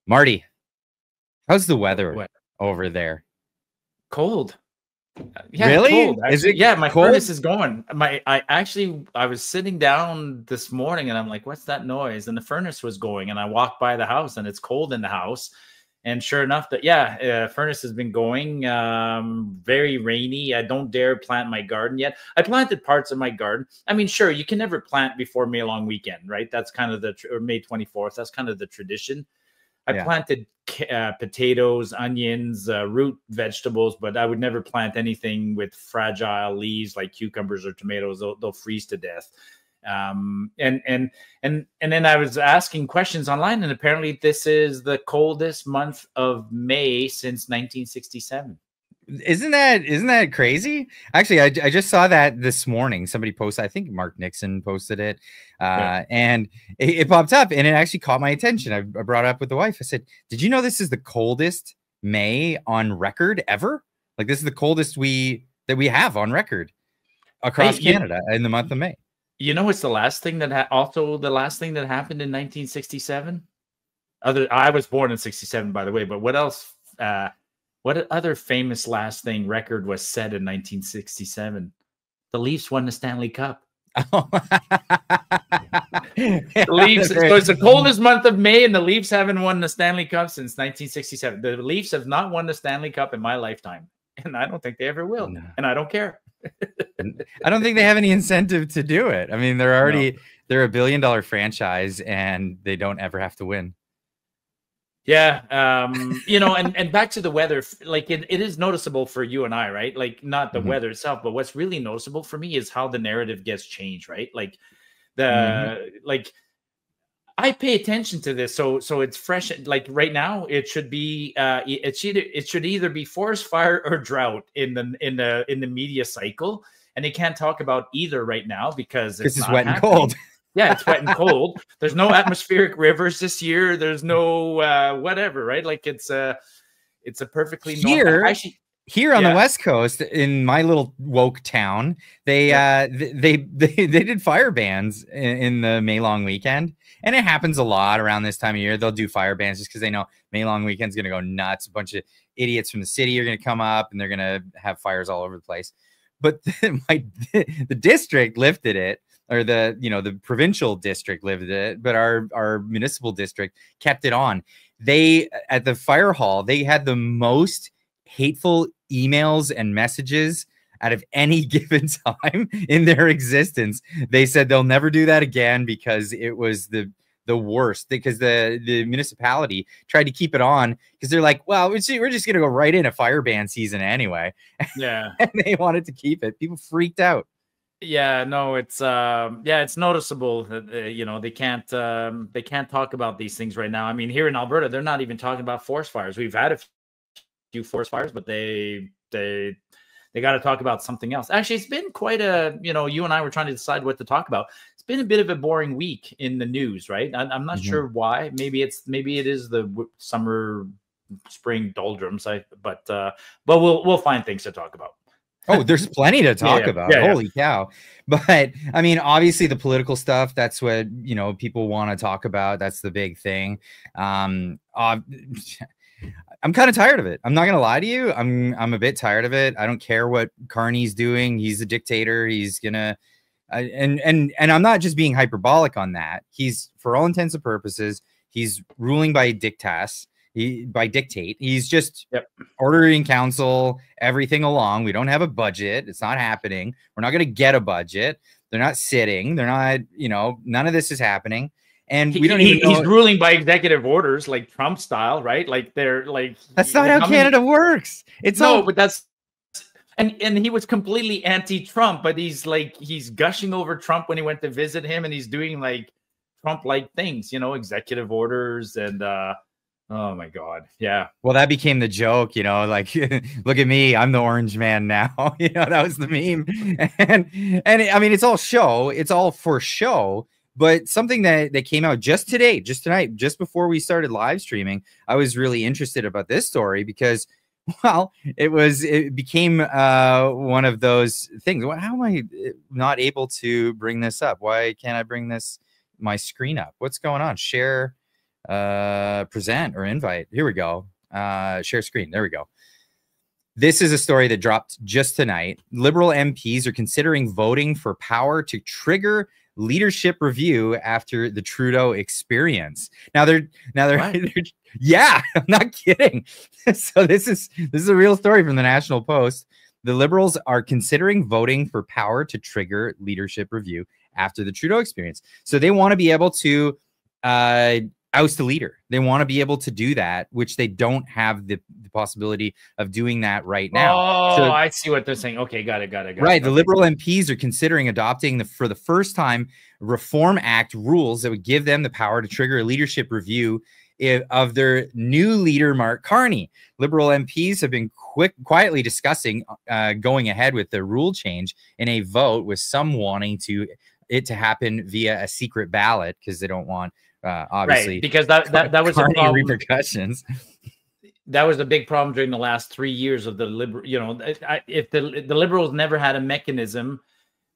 Marty, how's the weather What? over there? Cold. Yeah, Really? cold. Is Actually, it yeah, my cold? furnace is going. I was sitting down this morning and I'm like, what's that noise? And the furnace was going, and I walked by the house and it's cold in the house. And sure enough, furnace has been going. Very rainy. I don't dare plant my garden yet. I planted parts of my garden. I mean, sure, you can never plant before May long weekend, right? That's kind of or May 24th. That's kind of the tradition. I planted potatoes, onions, root vegetables, but I would never plant anything with fragile leaves like cucumbers or tomatoes. They'll freeze to death. And then I was asking questions online, and apparently this is the coldest month of May since 1967. Isn't that crazy? Actually, I just saw that this morning. Somebody posted, I think Marc Nixon posted it, and it popped up, and it actually caught my attention. I brought it up with the wife. I said, "Did you know this is the coldest May on record ever? Like, this is the coldest we have on record across Canada in the month of May." You know, it's the last thing that also the last thing that happened in 1967. I was born in 67, by the way. But what else? What other famous last thing record was set in 1967? The Leafs won the Stanley Cup. The Leafs. So it's the coldest month of May, and the Leafs haven't won the Stanley Cup since 1967. The Leafs have not won the Stanley Cup in my lifetime, and I don't think they ever will. No. And I don't care. I don't think they have any incentive to do it. I mean, they're a $1 billion franchise, and they don't ever have to win. Yeah, you know, and back to the weather, like it is noticeable for you and I, right? Like not the weather itself, but what's really noticeable for me is how the narrative gets changed, right? Like like I pay attention to this, so it's fresh. Like right now, it should be it should either be forest fire or drought in the media cycle, and they can't talk about either right now because it's not wet and cold. Yeah, it's wet and cold. There's no atmospheric rivers this year. There's no whatever, right? Like it's a perfectly here on the West Coast in my little woke town. They did fire bans in the May long weekend, and it happens a lot around this time of year. They'll do fire bans just because they know May long weekend's gonna go nuts. A bunch of idiots from the city are gonna come up, and they're gonna have fires all over the place. But the district lifted it. Or the provincial district lived it, but our municipal district kept it on. They at the fire hall, they had the most hateful emails and messages out of any given time in their existence. They said they'll never do that again because it was the worst, because the municipality tried to keep it on because they're like, well, we're just gonna go right in a fire ban season anyway. Yeah. And they wanted to keep it. People freaked out. Yeah, no, it's it's noticeable that you know they can't talk about these things right now. I mean, here in Alberta, they're not even talking about forest fires. We've had a few forest fires, but they got to talk about something else. Actually, it's been quite a, you know, you and I were trying to decide what to talk about. It's been a bit of a boring week in the news, right? I'm not sure why. Maybe it is the summer, spring doldrums. But we'll find things to talk about. Oh, there's plenty to talk about. Holy cow. But I mean, obviously the political stuff, that's what, you know, people want to talk about. That's the big thing. I'm kind of tired of it. I'm not going to lie to you. I'm a bit tired of it. I don't care what Carney's doing. He's a dictator. He's going to, and I'm not just being hyperbolic on that. He's, for all intents and purposes, he's ruling by dictate. He's just ordering council everything along. We don't have a budget. It's not happening. We're not going to get a budget. They're not sitting. They're not, you know, none of this is happening. And we don't even know. He's ruling by executive orders, like Trump style, right? Like they're like, that's not how Canada works. It's but that's, and he was completely anti-Trump, but he's gushing over Trump when he went to visit him, and he's doing like Trump-like things, you know, executive orders and, oh my God. Yeah. Well, that became the joke, you know, like, look at me, I'm the orange man now. You know, that was the meme. And I mean, it's all show. It's all for show. But something that came out just tonight, just before we started live streaming, I was really interested about this story because, well, it became one of those things. How am I not able to bring this up? Why can't I bring my screen up? What's going on? Share present or invite. Here we go. Share screen. There we go. This is a story that dropped just tonight. Liberal MPs are considering voting for power to trigger leadership review after the Trudeau experience. Now they're yeah, I'm not kidding. So this is a real story from the National Post. The Liberals are considering voting for power to trigger leadership review after the Trudeau experience. So they want to be able to oust a leader. They want to be able to do that, which they don't have the possibility of doing that right now. Oh, so, I see what they're saying. Okay, got it. Right. The Liberal MPs are considering adopting for the first time Reform Act rules that would give them the power to trigger a leadership review of their new leader, Marc Carney. Liberal MPs have been quietly discussing going ahead with the rule change in a vote, with some wanting it to happen via a secret ballot because they don't want obviously, right, because that was a problem. Repercussions. That was a big problem during the last 3 years of the Liberal. You know, if the Liberals never had a mechanism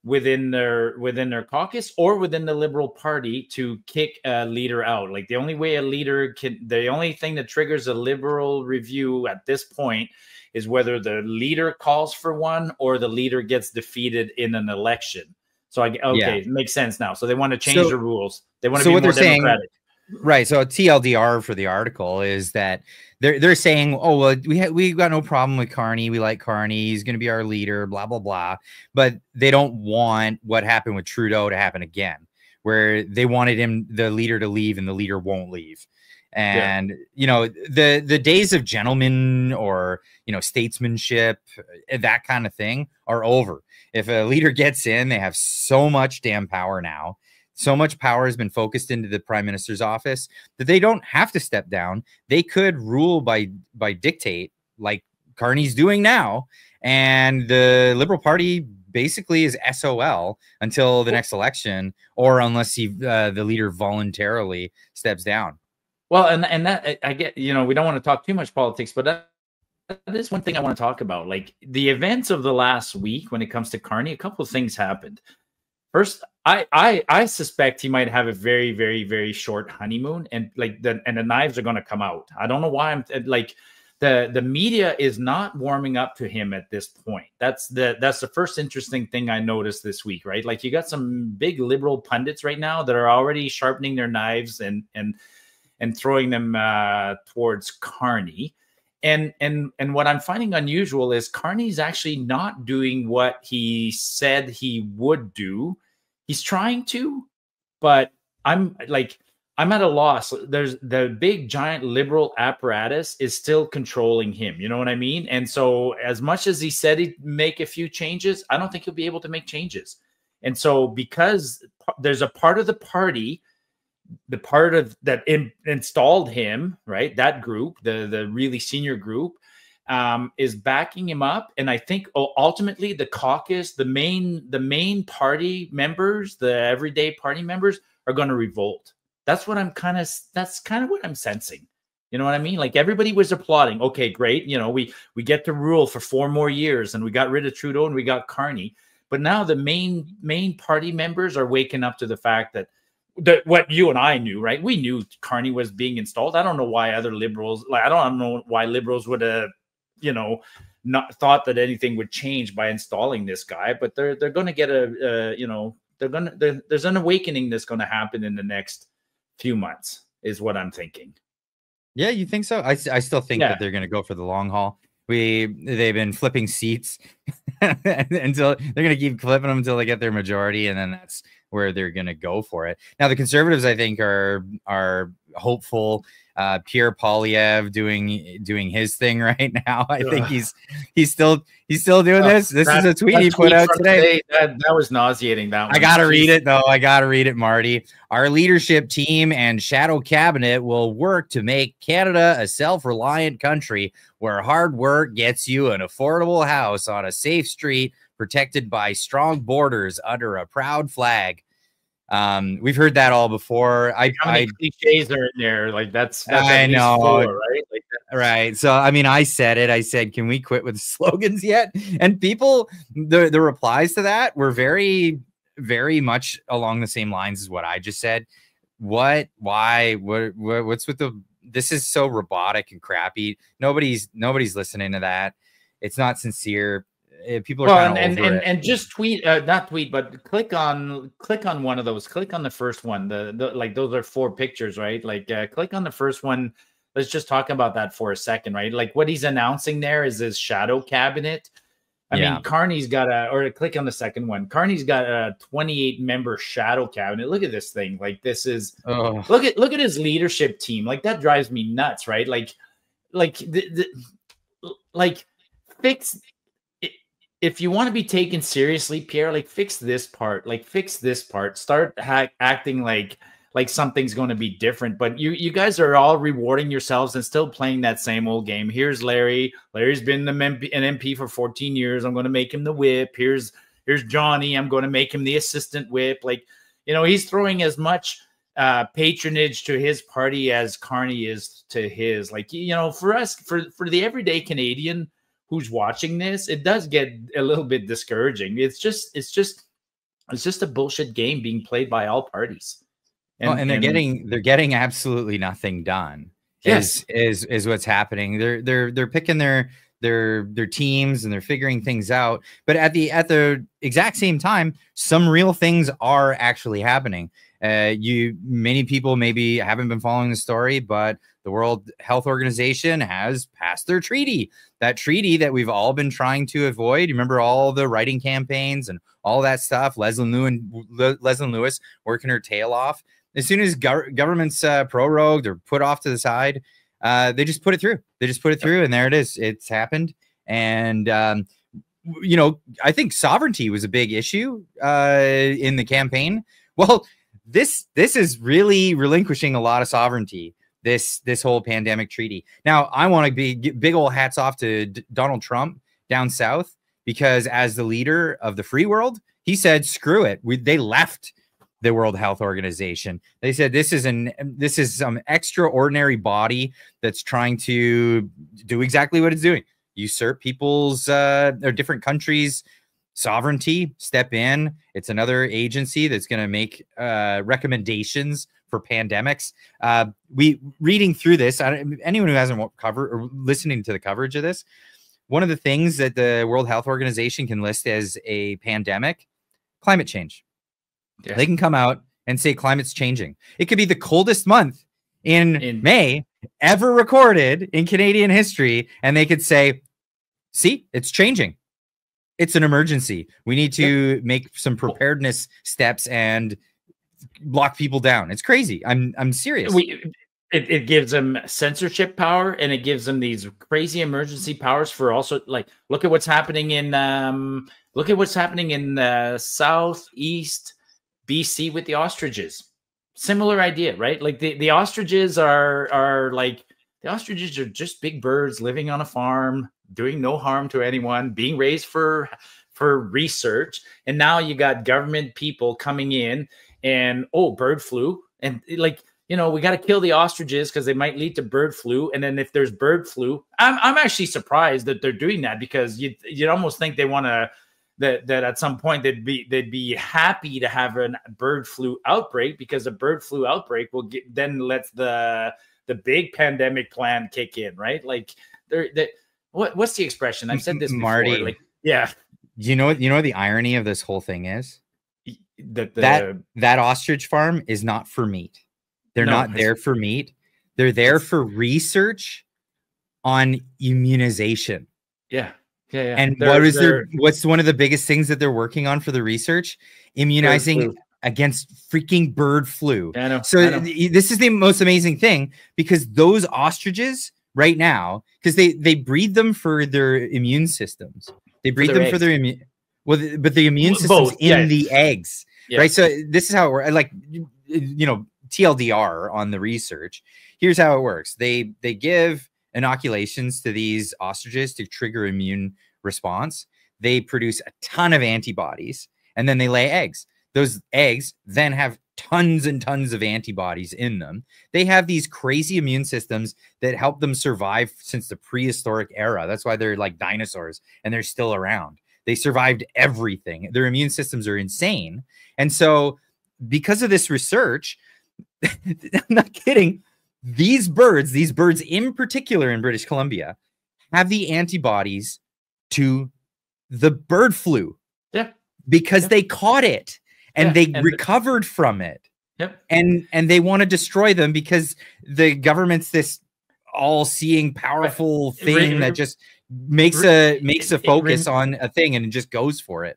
within their caucus or within the Liberal Party to kick a leader out. Like the only thing that triggers a Liberal review at this point is whether the leader calls for one or the leader gets defeated in an election. So it makes sense now. So they want to change the rules. They want to be more democratic. Right. So TLDR for the article is that they're saying, oh, well, we got no problem with Carney. We like Carney. He's going to be our leader, blah, blah, blah. But they don't want what happened with Trudeau to happen again, where they wanted the leader to leave and the leader won't leave. And, you know, the days of gentlemen or, you know, statesmanship, that kind of thing are over. If a leader gets in, they have so much damn power now. So much power has been focused into the prime minister's office that they don't have to step down. They could rule by dictate like Carney's doing now. And the Liberal Party basically is SOL until the next election, or unless the leader voluntarily steps down. Well, and that I get, you know, we don't want to talk too much politics, but that is one thing I want to talk about. Like the events of the last week when it comes to Carney, a couple of things happened. First, I suspect he might have a very, very, very short honeymoon, and the knives are going to come out. I don't know why I'm like the media is not warming up to him at this point. That's the first interesting thing I noticed this week, right? Like you got some big Liberal pundits right now that are already sharpening their knives and throwing them towards Carney. And what I'm finding unusual is Carney's actually not doing what he said he would do. He's trying to, but I'm at a loss. There's the big giant Liberal apparatus is still controlling him. You know what I mean? And so as much as he said he'd make a few changes, I don't think he'll be able to make changes. And so because there's a part of the party, the part of that installed him, right? That group, the really senior group, is backing him up. And I think ultimately the caucus, the main party members, the everyday party members are going to revolt. That's kind of what I'm sensing. You know what I mean? Like everybody was applauding. Okay, great. You know, we get to rule for 4 more years and we got rid of Trudeau and we got Carney. But now the main party members are waking up to the fact that what you and I knew, right? We knew Carney was being installed. I don't know why other Liberals, I don't know why Liberals would have, you know, not thought that anything would change by installing this guy, but they're going to get there's an awakening that's going to happen in the next few months is what I'm thinking. Yeah, you think so? I still think that they're going to go for the long haul. They've been flipping seats until they're going to keep flipping them until they get their majority, and then that's where they're going to go for it. Now, the Conservatives, I think, are hopeful. Pierre Poilievre doing his thing right now. I think he's still doing this. This is a tweet he put out today. That was nauseating. That one. I gotta read it though. I gotta read it, Marty. Our leadership team and shadow cabinet will work to make Canada a self-reliant country where hard work gets you an affordable house on a safe street, protected by strong borders under a proud flag. We've heard that all before. How many cliches are in there? Like that's I know, 4, right? Like right. So I mean, I said it. I said, can we quit with slogans yet? And people, the replies to that were very, very much along the same lines as what I just said. What? Why? What's with the? This is so robotic and crappy. Nobody's listening to that. It's not sincere. People are kind of over it. And just tweet, not tweet, but click on one of those. Click on the first one. The like those are 4 pictures, right? Like click on the first one. Let's just talk about that for a second, right? Like what he's announcing there is his shadow cabinet. I mean, Carney's got or click on the second one. Carney's got a 28-member shadow cabinet. Look at this thing. Like this is look at his leadership team. Like that drives me nuts, right? Like fix. If you want to be taken seriously, Pierre, like fix this part. Like fix this part. Start acting like something's going to be different. But you guys are all rewarding yourselves and still playing that same old game. Here's Larry. Larry's been an MP for 14 years. I'm going to make him the whip. Here's Johnny. I'm going to make him the assistant whip. Like, you know, he's throwing as much patronage to his party as Carney is to his. Like, you know, for us, for the everyday Canadian who's watching this, it does get a little bit discouraging. It's just a bullshit game being played by all parties. And they're getting absolutely nothing done. Yes, is what's happening. They're picking their teams and they're figuring things out. But at the exact same time, some real things are actually happening. Many people maybe haven't been following the story, but the World Health Organization has passed their treaty. That treaty that we've all been trying to avoid. You remember all the writing campaigns and all that stuff. Leslie Lewis working her tail off. As soon as government's prorogued or put off to the side, they just put it through. They just put it through, and there it is. It's happened. And you know, I think sovereignty was a big issue in the campaign. Well, this is really relinquishing a lot of sovereignty. This whole pandemic treaty. Now, I want to be big old hats off to Donald Trump down south, because as the leader of the free world, he said, "Screw it." They left the World Health Organization. They said this is some extraordinary body that's trying to do exactly what it's doing: usurp people's or different countries' sovereignty. Step in. It's another agency that's going to make recommendations for pandemics. Reading through this, anyone who hasn't covered or listening to the coverage of this, one of the things that the World Health Organization can list as a pandemic, climate change. Yeah. They can come out and say climate's changing. It could be the coldest month in May ever recorded in Canadian history, and they could say, see, it's changing. It's an emergency. We need to make some preparedness steps and lock people down. It's crazy. I'm serious. It gives them censorship power, and it gives them these crazy emergency powers for also, like, look at what's happening in southeast BC with the ostriches. Similar idea, right? Like the ostriches are just big birds living on a farm, doing no harm to anyone, being raised for research. And now you got government people coming in and, bird flu. And like, you know, we got to kill the ostriches because they might lead to bird flu. And then if there's bird flu, I'm actually surprised that they're doing that, because you'd almost think they want to, that at some point they'd be happy to have a bird flu outbreak, because a bird flu outbreak then lets the big pandemic plan kick in, right? Like what's the expression? I've said this before. Marty, like, yeah. You know what the irony of this whole thing is? That ostrich farm is not for meat. They're not there for meat. They're there for research on immunization. Yeah. Yeah. And what's one of the biggest things that they're working on for the research? Immunizing against freaking bird flu. Yeah, I know. So this is the most amazing thing, because those ostriches right now, because they breed them for their immune systems. They breed them for their immune. But the immune system's in the eggs, right? So this is how it works. Like, you know, TLDR on the research. Here's how it works. They give inoculations to these ostriches to trigger immune response. They produce a ton of antibodies, and then they lay eggs. Those eggs then have tons and tons of antibodies in them. They have these crazy immune systems that help them survive since the prehistoric era. That's why they're like dinosaurs and they're still around. They survived everything. Their immune systems are insane. And so because of this research, I'm not kidding. These birds in particular in British Columbia, have the antibodies to the bird flu. Yeah. Because they caught it and they recovered from it. Yep. And they want to destroy them because the government's this all-seeing powerful thing that just makes a focus on a thing and it just goes for it.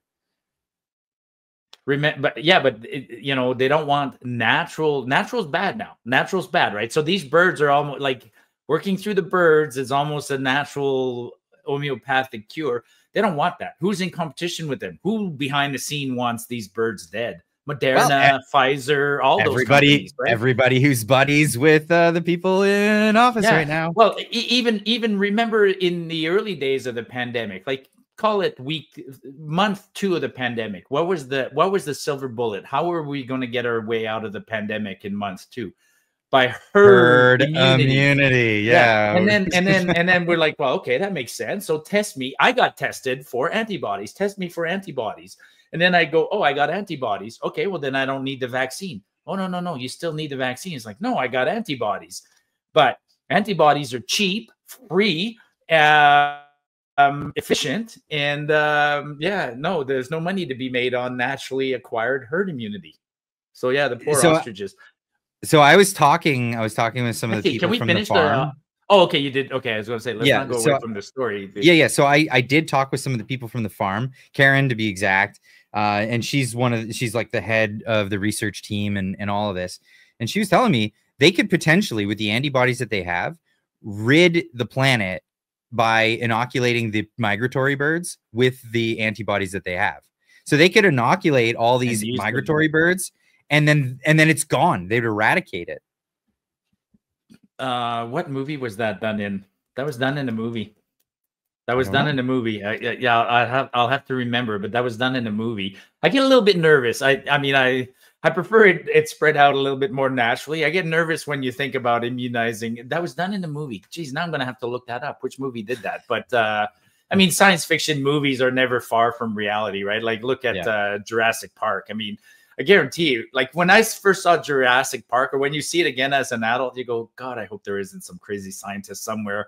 But you know, they don't want natural's bad now. Natural's bad, right? So these birds are almost like working through the birds is almost a natural homeopathic cure. They don't want that. Who's in competition with them? Who behind the scene wants these birds dead? Moderna, Pfizer, all those companies, right? Everybody who's buddies with the people in office right now. Well, even remember in the early days of the pandemic, like call it month 2 of the pandemic. What was the silver bullet? How are we going to get our way out of the pandemic in month 2? By herd immunity. Yeah. And then we're like, well, okay, that makes sense. So test me. I got tested for antibodies. Test me for antibodies. And then I go, oh, I got antibodies. Okay, well, then I don't need the vaccine. Oh, no. You still need the vaccine. It's like, no, I got antibodies. But antibodies are cheap, free, efficient. And no, there's no money to be made on naturally acquired herd immunity. So yeah, the poor ostriches. So I was talking with some of the people from the farm. Oh, okay, you did. Okay, I was going to say, let's not go away from the story. Yeah. So I did talk with some of the people from the farm, Karen to be exact, and she's like the head of the research team and all of this. And she was telling me they could potentially, with the antibodies that they have, rid the planet by inoculating the migratory birds with the antibodies that they have. So they could inoculate all these migratory birds, and then it's gone. They'd eradicate it. What movie was that done in? That was done in a movie. That was done in a movie. I'll have to remember, but that was done in a movie. I get a little bit nervous. I mean, I prefer it spread out a little bit more naturally. I get nervous when you think about immunizing. That was done in a movie. Geez, now I'm going to have to look that up. Which movie did that? But I mean, science fiction movies are never far from reality, right? Like look at Jurassic Park. I mean, I guarantee you, like when I first saw Jurassic Park, or when you see it again as an adult, you go, God, I hope there isn't some crazy scientist somewhere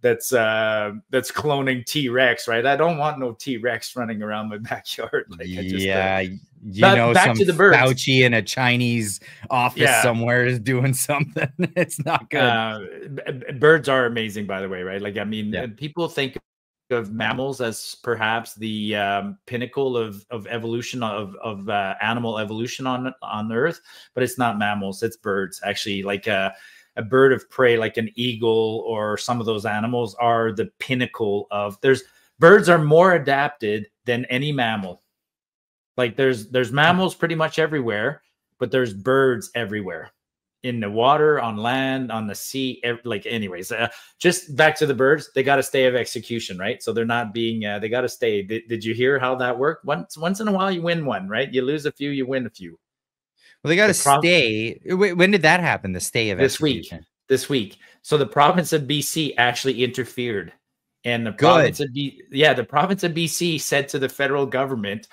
that's cloning T-Rex, right? I don't want no T-Rex running around my backyard. Like, back to the birds. Fauci in a Chinese office somewhere is doing something. It's not good. Birds are amazing, by the way, right? Like, I mean, people think of mammals as perhaps the pinnacle of evolution of animal evolution on Earth, but it's not mammals, it's birds. Actually, like a bird of prey, like an eagle or some of those animals, are the pinnacle of. Birds are more adapted than any mammal. Like there's mammals pretty much everywhere, but there's birds everywhere. In the water, on land, on the sea, anyways, just back to the birds. They got a stay of execution, right? So they're not being, they got to stay. Did you hear how that worked? Once in a while you win one, right? You lose a few, you win a few. Well, they got to stay. When did that happen? The stay of execution? This week. So the province of BC actually interfered. And the province of BC said to the federal government,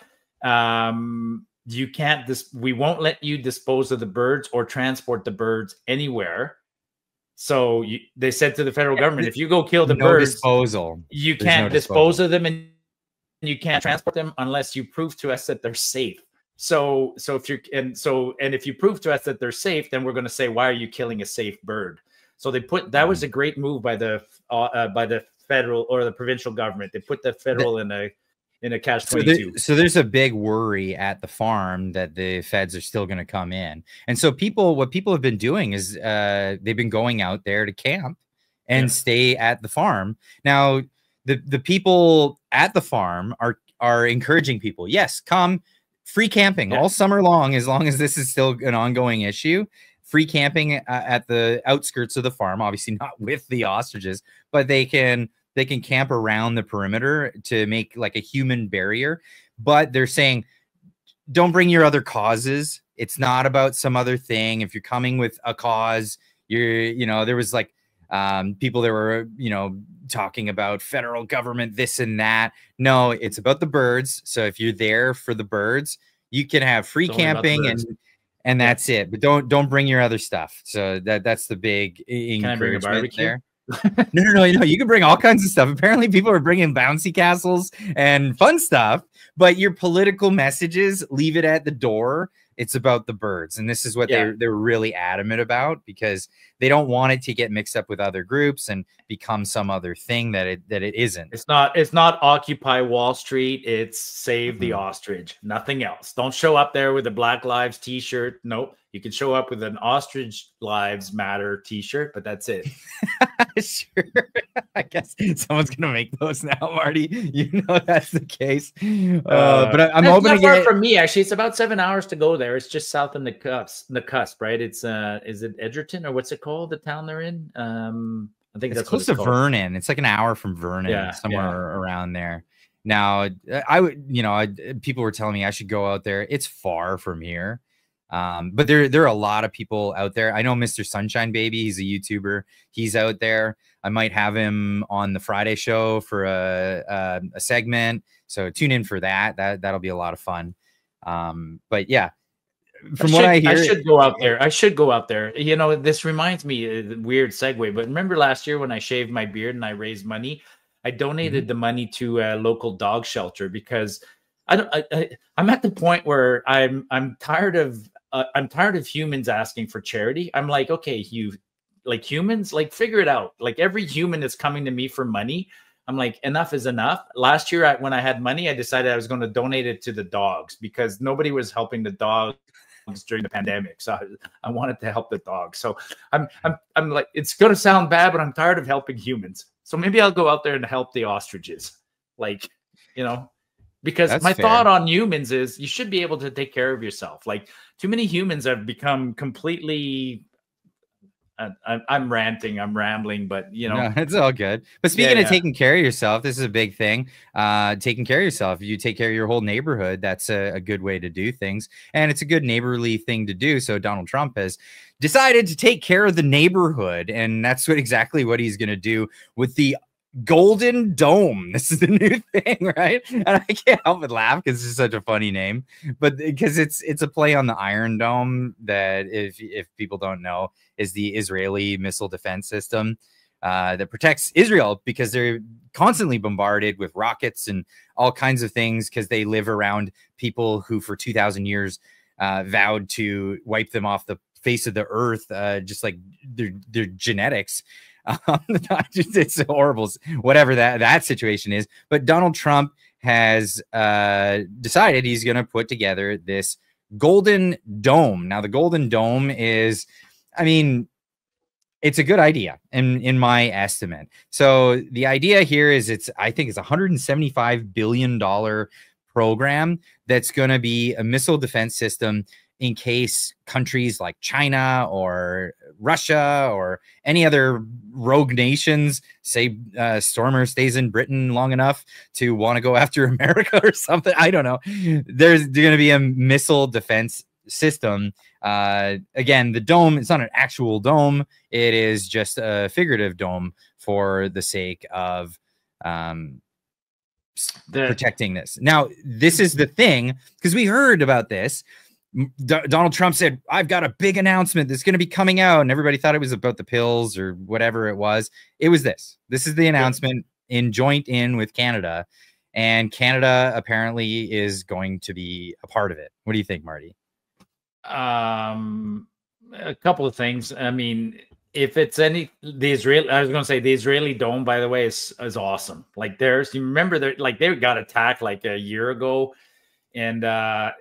you can't, we won't let you dispose of the birds or transport the birds anywhere. So they said to the federal government, if you go kill the birds, you can't dispose of them and you can't transport them unless you prove to us that they're safe. So if you prove to us that they're safe, then we're going to say, why are you killing a safe bird? So that was a great move by the federal or the provincial government. They put the federal in a catch-22. So there's a big worry at the farm that the feds are still going to come in. And so what people have been doing is they've been going out there to camp and stay at the farm. Now, the people at the farm are encouraging people, yes, come free camping all summer long as this is still an ongoing issue. Free camping at the outskirts of the farm, obviously not with the ostriches, but they can camp around the perimeter to make like a human barrier. But they're saying, don't bring your other causes. It's not about some other thing. If you're coming with a cause, there was like people that were, talking about federal government, this and that. No, it's about the birds. So if you're there for the birds, you can have free camping and that's it. But don't bring your other stuff. So that's the big encouragement. Can I bring a barbecue there? No. You can bring all kinds of stuff. Apparently, people are bringing bouncy castles and fun stuff, but your political messages, leave it at the door. It's about the birds, and this is what they're really adamant about, because they don't want it to get mixed up with other groups and become some other thing that it isn't. It's not Occupy Wall Street. It's Save the Ostrich. Nothing else. Don't show up there with a Black Lives T-shirt. Nope. You can show up with an Ostrich Lives Matter T-shirt, but that's it. Sure. I guess someone's gonna make those now, Marty. You know that's the case. But I'm hoping to get from me. Actually, it's about 7 hours to go there. It's just south of the cusp, right? It's is it Edgerton, or what's it called? The town they're in. I think it's close to Vernon. It's like an hour from Vernon, somewhere around there. Now, I would, people were telling me I should go out there. It's far from here. But there are a lot of people out there. I know Mr. Sunshine Baby, he's a YouTuber. He's out there. I might have him on the Friday show for a segment. So tune in for that. That'll be a lot of fun. But yeah, from what I hear, I should go out there. I should go out there. You know, this reminds me, a weird segue, but remember last year when I shaved my beard and I raised money, I donated the money to a local dog shelter, because I'm at the point where I'm tired of humans asking for charity. I'm like, okay, humans, like, figure it out. Like, every human is coming to me for money. I'm like, enough is enough. Last year, when I had money, I decided I was going to donate it to the dogs, because nobody was helping the dogs during the pandemic. So I wanted to help the dogs. So I'm like, it's going to sound bad, but I'm tired of helping humans. So maybe I'll go out there and help the ostriches. Like, you know, because that's my thought on humans is you should be able to take care of yourself. Like, too many humans have become completely, I'm ranting, I'm rambling, but you know, no, it's all good. But speaking of taking care of yourself, this is a big thing. Taking care of yourself, you take care of your whole neighborhood. That's a good way to do things, and it's a good neighborly thing to do. So Donald Trump has decided to take care of the neighborhood, and that's exactly what he's going to do with the Golden Dome. This is the new thing, right? And I can't help but laugh because it's such a funny name, but because it's a play on the Iron Dome, that if people don't know, is the Israeli missile defense system that protects Israel, because they're constantly bombarded with rockets and all kinds of things, because they live around people who for 2,000 years vowed to wipe them off the face of the earth, just like their genetics. It's horrible, whatever that situation is. But Donald Trump has decided he's going to put together this Golden Dome. Now, the Golden Dome is, I mean, it's a good idea in my estimate. So the idea here is I think it's $175 billion program that's going to be a missile defense system in case countries like China or Russia or any other rogue nations, say Stormer stays in Britain long enough to want to go after America or something. I don't know. There's going to be a missile defense system. Again, the dome, it's not an actual dome. It is just a figurative dome for the sake of protecting this. Now, this is the thing, because we heard about this. Donald Trump said, I've got a big announcement that's going to be coming out, and everybody thought it was about the pills or whatever it was. It was this. This is the announcement joint with Canada, and Canada apparently is going to be a part of it. What do you think, Marty? A couple of things. I mean, if it's I was going to say the Israeli dome, by the way, is awesome. Like, you remember they got attacked like a year ago. And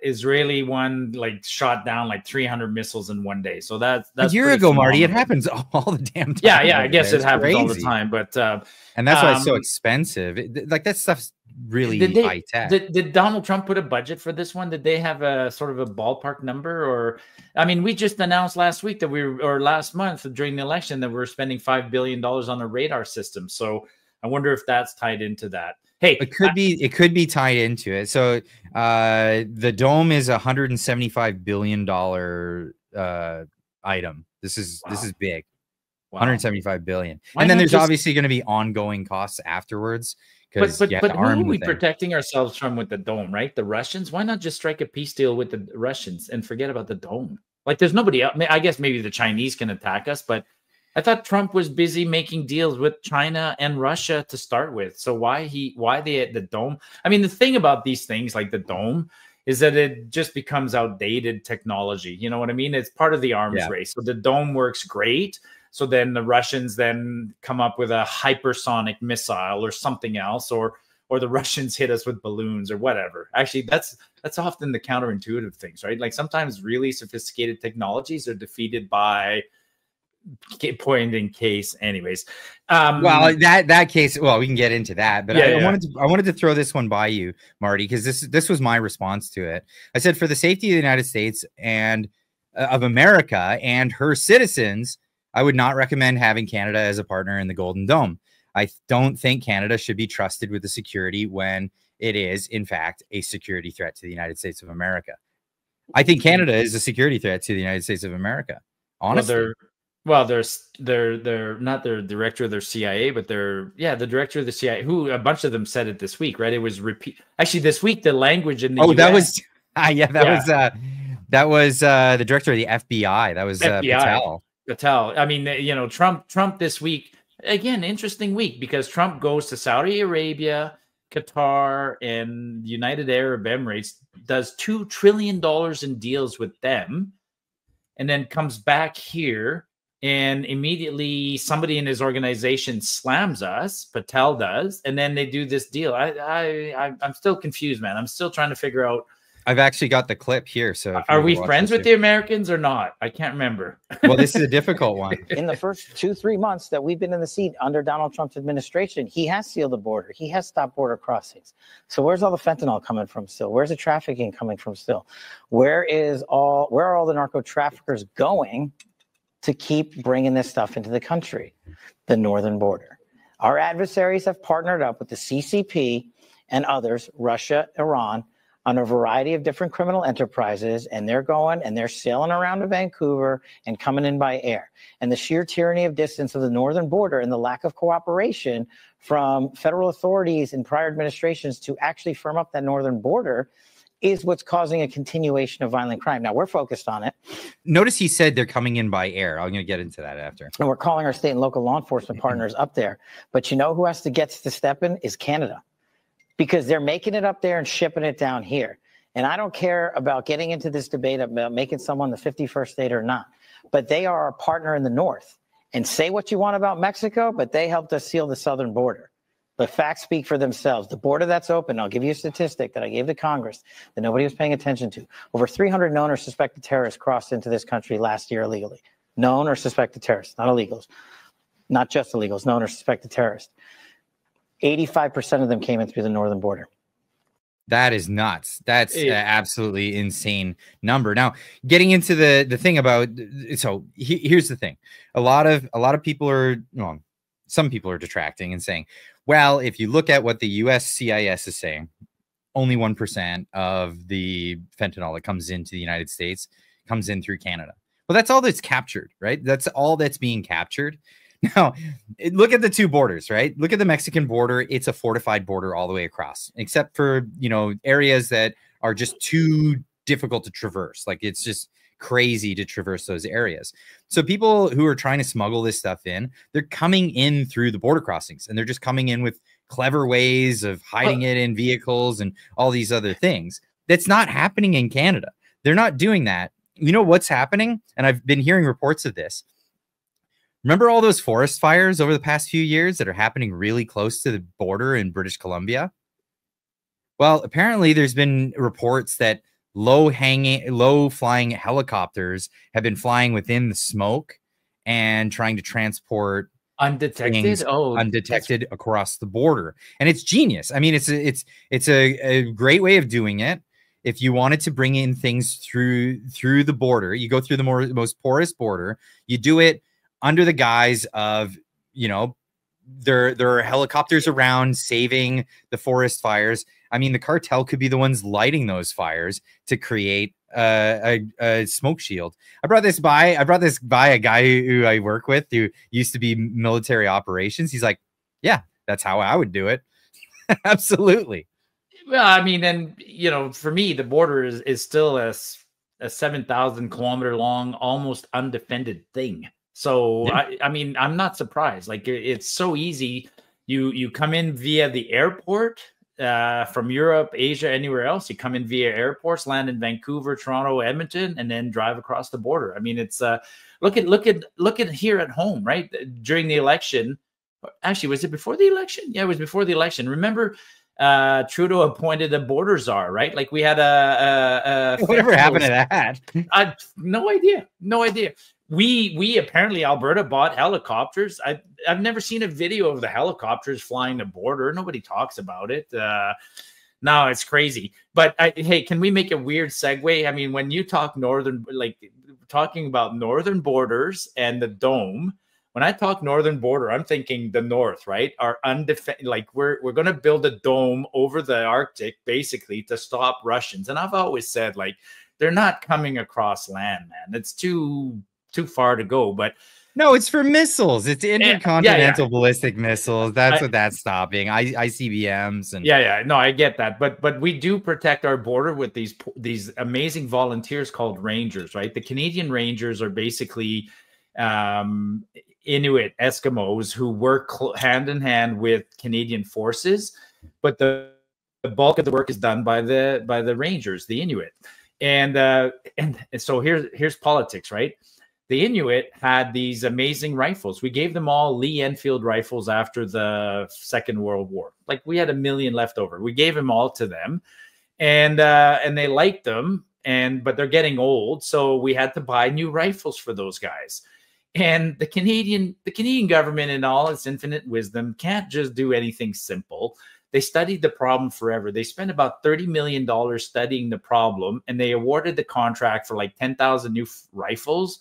Israeli one shot down like 300 missiles in one day. So that's a year ago, phenomenal. Marty. It happens all the damn time. Yeah. I guess it happens all the time. But and that's why it's so expensive. That stuff's really high tech. Did Donald Trump put a budget for this one? Did they have a sort of a ballpark number? Or, I mean, we just announced last week or last month during the election that we're spending $5 billion on the radar system. So I wonder if that's tied into that. Hey, it could be tied into it. So the dome is $175 billion item. This is big. Wow. 175 billion. And then there's obviously going to be ongoing costs afterwards. But who are we protecting ourselves from with the dome, right? The Russians? Why not just strike a peace deal with the Russians and forget about the dome? Like there's nobody else. I guess maybe the Chinese can attack us, but I thought Trump was busy making deals with China and Russia to start with. So why the dome? I mean, the thing about these things like the dome is that it just becomes outdated technology. You know what I mean? It's part of the arms race. So the dome works great. So then the Russians then come up with a hypersonic missile or something else, or the Russians hit us with balloons or whatever. Actually, that's often the counterintuitive things, right? Like sometimes really sophisticated technologies are defeated by point in case anyways. Well, that case, well, we can get into that, but I wanted to throw this one by you, Marty, because this was my response to it. I said, for the safety of the United States and of America and her citizens, I would not recommend having Canada as a partner in the Golden Dome. I don't think Canada should be trusted with the security when it is, in fact, a security threat to the United States of America. I think Canada is a security threat to the United States of America. Honestly. Well, they're not their director of their CIA, but they're the director of the CIA. Who a bunch of them said it this week, right? It was actually this week. The language in the US, that was the director of the FBI. That was Patel. I mean, you know, Trump this week again, interesting week because Trump goes to Saudi Arabia, Qatar, and United Arab Emirates, does $2 trillion in deals with them, and then comes back here. And immediately somebody in his organization slams us, Patel does, and then they do this deal. I'm still confused, man. I'm still trying to figure out. I've actually got the clip here. So are we friends with the Americans or not? I can't remember. Well, this is a difficult one. In the first 2-3 months that we've been in the seat under Donald Trump's administration, he has sealed the border. He has stopped border crossings. So where's all the fentanyl coming from still? Where's the trafficking coming from still? Where are all the narco traffickers going to keep bringing this stuff into the country? The northern border. Our adversaries have partnered up with the CCP and others, Russia, Iran, on a variety of different criminal enterprises, and they're sailing around to Vancouver and coming in by air. And the sheer tyranny of distance of the northern border and the lack of cooperation from federal authorities in prior administrations to actually firm up that northern border is what's causing a continuation of violent crime. Now, we're focused on it. Notice he said they're coming in by air. I'm going to get into that after. And we're calling our state and local law enforcement partners up there. But you know who has to get to step in is Canada, because they're making it up there and shipping it down here. And I don't care about getting into this debate about making someone the 51st state or not, but they are our partner in the north. And say what you want about Mexico, but they helped us seal the southern border. The facts speak for themselves. The border that's open, I'll give you a statistic that I gave to Congress that nobody was paying attention to. Over 300 known or suspected terrorists crossed into this country last year illegally. Known or suspected terrorists, not illegals. Not just illegals, known or suspected terrorists. 85% of them came in through the northern border. That is nuts. That's an absolutely insane number. Now, getting into the thing about, so here's the thing. A lot of people are, well, some people are detracting and saying, well, if you look at what the US CIS is saying, only 1% of the fentanyl that comes into the United States comes in through Canada. Well, that's all that's captured, right? That's all that's being captured. Now, look at the two borders, right? Look at the Mexican border. It's a fortified border all the way across, except for, you know, areas that are just too difficult to traverse. Like, it's just crazy to traverse those areas. So people who are trying to smuggle this stuff in, they're coming in through the border crossings, and they're just coming in with clever ways of hiding it in vehicles and all these other things. That's not happening in Canada. They're not doing that. You know what's happening? And I've been hearing reports of this. Remember all those forest fires over the past few years that are happening really close to the border in British Columbia? Well, apparently there's been reports that low-flying helicopters have been flying within the smoke and trying to transport undetected across the border. And it's genius. I mean, it's a great way of doing it. If you wanted to bring in things through the border, you go through the most porous border. You do it under the guise of, you know, there are helicopters around saving the forest fires. I mean, the cartel could be the ones lighting those fires to create a smoke shield. I brought this by a guy who I work with who used to be military operations. He's like, yeah, that's how I would do it. Absolutely. Well, I mean, and you know, for me, the border is still a a 7,000 kilometer long, almost undefended thing. So I mean, I'm not surprised. Like it's so easy. You come in via the airport from Europe, Asia, anywhere else. You come in via airports, land in Vancouver, Toronto, Edmonton, and then drive across the border. I mean, it's look at here at home, right? During the election, actually, was it before the election? Yeah, it was before the election. Remember, Trudeau appointed a border czar, right? Like we had a whatever happened to that? No idea. We apparently Alberta bought helicopters. I've never seen a video of the helicopters flying the border. Nobody talks about it. No, it's crazy. But hey, can we make a weird segue? I mean, when you talk northern, like talking about northern borders and the dome, when I talk northern border, I'm thinking the north, right? Our undefended, like we're going to build a dome over the Arctic basically to stop Russians. And I've always said, like, they're not coming across land, man. It's too far to go. But no, it's for missiles. It's intercontinental ballistic missiles. That's what that's stopping. ICBMs and no, I get that. But we do protect our border with these amazing volunteers called Rangers, right? The Canadian Rangers are basically Inuit Eskimos who work hand in hand with Canadian forces, but the bulk of the work is done by the Rangers, the Inuit. And so here's politics, right? The Inuit had these amazing rifles. We gave them all Lee Enfield rifles after the Second World War. Like we had 1 million left over. We gave them all to them, and they liked them. But they're getting old, so we had to buy new rifles for those guys. And the Canadian government, in all its infinite wisdom, can't just do anything simple. They studied the problem forever. They spent about $30 million studying the problem, and they awarded the contract for like 10,000 new rifles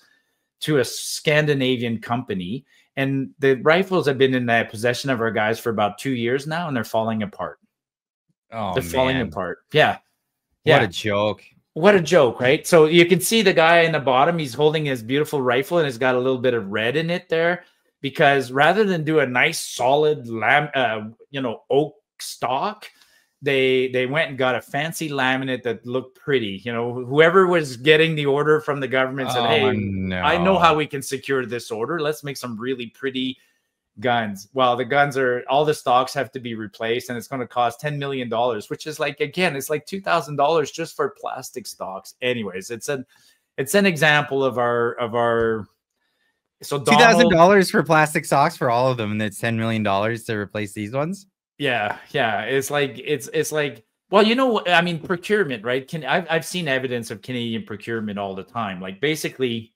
to a Scandinavian company. And the rifles have been in the possession of our guys for about 2 years now, and they're falling apart. Oh, they're falling apart. Yeah. What a joke. What a joke, right? So you can see the guy in the bottom, he's holding his beautiful rifle and it's got a little bit of red in it there, because rather than do a nice solid oak stock, they went and got a fancy laminate that looked pretty. You know, whoever was getting the order from the government said, hey, no. I know how we can secure this order. Let's make some really pretty guns. Well, the guns all the stocks have to be replaced, and it's going to cost $10 million, which is like, again, it's like $2,000 just for plastic stocks. Anyways, it's an example of our so $2,000 for plastic stocks for all of them, and it's $10 million to replace these ones. Yeah. It's like, well, you know, I mean, procurement, right? I've seen evidence of Canadian procurement all the time. Like basically,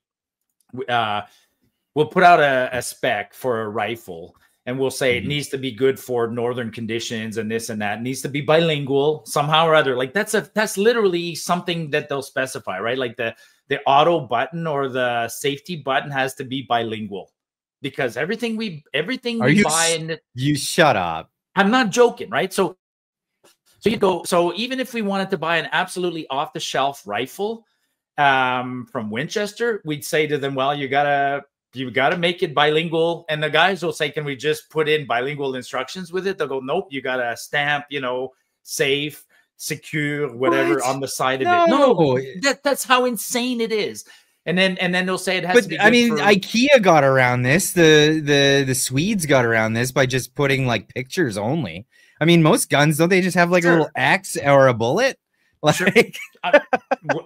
we'll put out a spec for a rifle, and we'll say it needs to be good for northern conditions and this and that. It needs to be bilingual somehow or other. Like that's literally something that they'll specify, right? Like the auto button or the safety button has to be bilingual, because everything we buy. You shut up. I'm not joking, right? So you go. So even if we wanted to buy an absolutely off the shelf rifle from Winchester, we'd say to them, well, you gotta make it bilingual. And the guys will say, can we just put in bilingual instructions with it? They'll go, nope, you got to stamp, safe, secure, whatever on the side of it. No, that's how insane it is. And then they'll say it has to be. I mean, IKEA got around this. The Swedes got around this by just putting like pictures only. I mean, most guns, don't they just have like a little X or a bullet? Like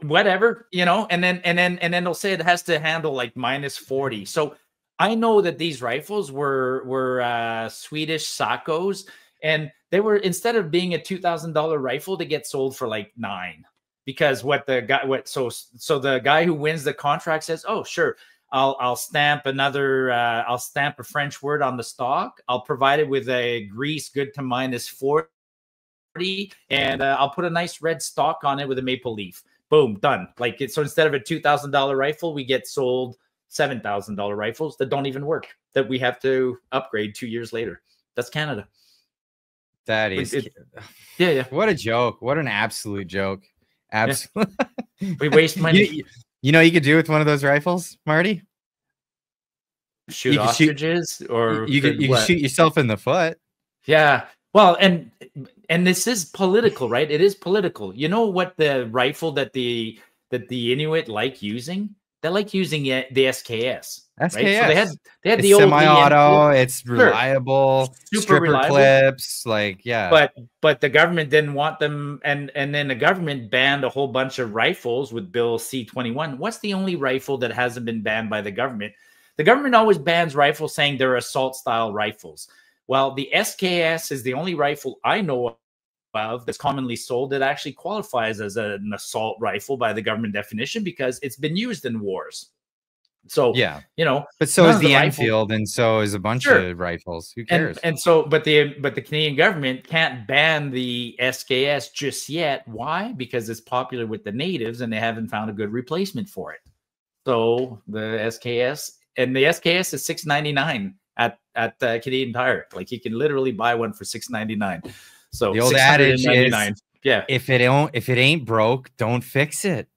whatever, and then they'll say it has to handle like -40. So I know that these rifles were Swedish Sakos, and they were, instead of being a $2,000 rifle, they get sold for like $9,000, because so the guy who wins the contract says, oh sure, I'll stamp a French word on the stock. I'll provide it with a grease good to -40. And I'll put a nice red stock on it with a maple leaf. Boom, done. Like so instead of a $2,000 rifle, we get sold $7,000 rifles that don't even work, that we have to upgrade 2 years later. That's Canada. That is yeah. What a joke. What an absolute joke. Absolutely. Yeah. We waste money. You know you could do with one of those rifles, Marty? Shoot ostriches, or you can shoot yourself in the foot. Yeah. Well, and this is political, right? It is political. You know what the rifle that the that the Inuit like using? They like using the SKS. SKS. Right? So they had it's the old semi-auto. It's reliable. Super stripper reliable. clips. Like, yeah. But the government didn't want them, and then the government banned a whole bunch of rifles with Bill C-21. What's the only rifle that hasn't been banned by the government? The government always bans rifles saying they're assault-style rifles. Well, the SKS is the only rifle I know of that's commonly sold that actually qualifies as an assault rifle by the government definition because it's been used in wars. So, yeah, you know, but so is the Enfield, and so is a bunch of rifles. Who cares? And so, but the Canadian government can't ban the SKS just yet. Why? Because it's popular with the natives, and they haven't found a good replacement for it. So the SKS is $6.99 at Canadian Tire. Like, you can literally buy one for $6.99. So the old adage is, yeah, if it ain't broke, don't fix it.